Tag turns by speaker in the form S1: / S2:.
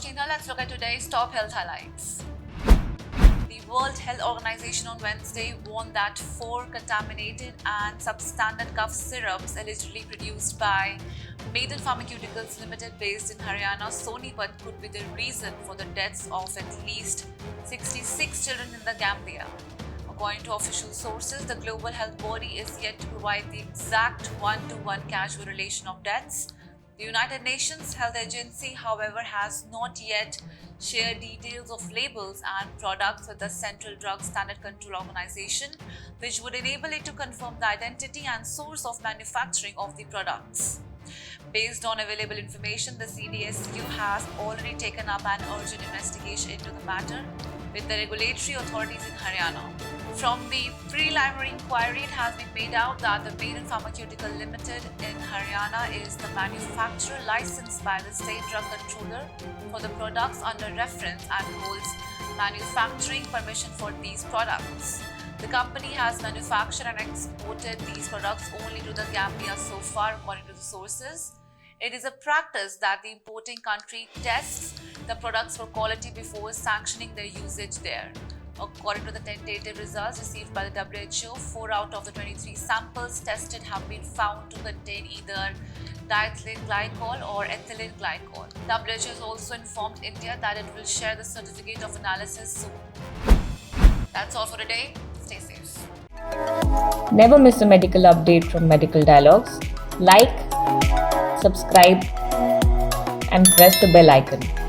S1: Roshni. Let's look at today's top health highlights. The World Health Organization on Wednesday warned that 4 contaminated and substandard cough syrups allegedly produced by Maiden Pharmaceuticals Limited based in Haryana, Sonipat, could be the reason for the deaths of at least 66 children in the Gambia. According to official sources, the global health body is yet to provide the exact one-to-one causal relation of deaths. The United Nations Health Agency, however, has not yet shared details of labels and products with the Central Drug Standard Control Organization, which would enable it to confirm the identity and source of manufacturing of the products. Based on available information, the CDSU has already taken up an urgent investigation into the matter with the regulatory authorities in Haryana. From the preliminary inquiry, it has been made out that the Maiden Pharmaceuticals Limited in Haryana is the manufacturer licensed by the State Drug Controller for the products under reference and holds manufacturing permission for these products. The company has manufactured and exported these products only to the Gambia so far, according to the sources. It is a practice that the importing country tests the products for quality before sanctioning their usage there. According to the tentative results received by the WHO, 4 out of the 23 samples tested have been found to contain either diethylene glycol or ethylene glycol. WHO has also informed India that it will share the certificate of analysis soon. That's all for today. Stay safe.
S2: Never miss a medical update from Medical Dialogues. Like, subscribe, and press the bell icon.